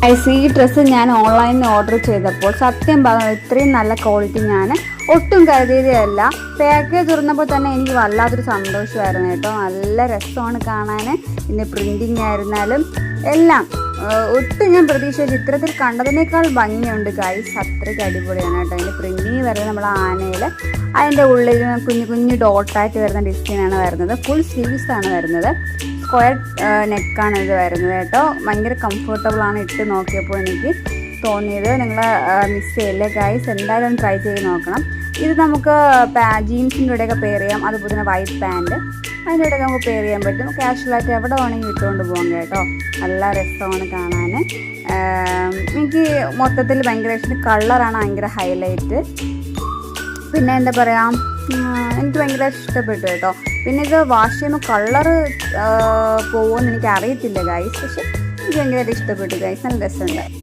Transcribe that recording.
ഈ ഡ്രസ്സ് ഞാൻ ഓൺലൈനിൽ ഓർഡർ ചെയ്തപ്പോൾ സത്യം പറഞ്ഞാൽ ഇത്രയും നല്ല ക്വാളിറ്റി ഞാൻ ഒട്ടും കരുതിയതല്ല. പാക്കേജ് തുറന്നപ്പോൾ തന്നെ എനിക്ക് വല്ലാത്തൊരു സന്തോഷമായിരുന്നു കേട്ടോ. നല്ല രസമാണ് കാണാൻ. പിന്നെ പ്രിൻറ്റിങ് ആയിരുന്നാലും എല്ലാം ഒട്ടും ഞാൻ പ്രതീക്ഷിച്ച ചിത്രത്തിൽ കണ്ടതിനേക്കാൾ ഭംഗിയുണ്ട് ഗൈസ്. അത്രയ്ക്ക് അടിപൊളിയാണ് കേട്ടോ. അതിൻ്റെ പ്രിൻറ്റിങ് വരുന്നത് നമ്മൾ ആനയിൽ അതിൻ്റെ ഉള്ളിൽ കുഞ്ഞു കുഞ്ഞു ഡോട്ടായിട്ട് വരുന്ന ഡിസൈനാണ് വരുന്നത്. ഫുൾ സ്ലീവ്സ് ആണ് വരുന്നത്. സ്ക്വയർ നെക്കാണ് ഇത് വരുന്നത് കേട്ടോ. ഭയങ്കര കംഫർട്ടബിളാണ് ഇട്ട് നോക്കിയപ്പോൾ എനിക്ക് തോന്നിയത്. നിങ്ങൾ മിസ് ചെയ്യില്ലേ ഗൈസ്, എന്തായാലും ട്രൈ ചെയ്ത് നോക്കണം. ഇത് നമുക്ക് ജീൻസിൻ്റെ കൂടെയൊക്കെ പെയർ ചെയ്യാം. അതുപോലെ തന്നെ വൈറ്റ് പാൻറ്റ് അതിൻ്റെ ഇടയ്ക്ക് നമുക്ക് പെയർ ചെയ്യാൻ പറ്റും. കാഷ്വലായിട്ട് എവിടെ വേണമെങ്കിൽ ഇട്ടുകൊണ്ട് പോകാം കേട്ടോ. നല്ല രസമാണ് കാണാൻ. എനിക്ക് മൊത്തത്തിൽ ഭയങ്കര ഇഷ്ടം. കളറാണ് ഭയങ്കര ഹൈലൈറ്റ്. പിന്നെ എന്താ പറയുക, എനിക്ക് ഭയങ്കര ഇഷ്ടപ്പെട്ടു കേട്ടോ. പിന്നെ ഇത് വാഷ് ചെയ്യുമ്പോൾ കളറ് പോകുമെന്ന് എനിക്ക് അറിയത്തില്ല ഗൈസ്, പക്ഷെ എനിക്ക് ഭയങ്കരമായിട്ട് ഇഷ്ടപ്പെട്ടു ഗൈസ്. നല്ല രസമുണ്ട്.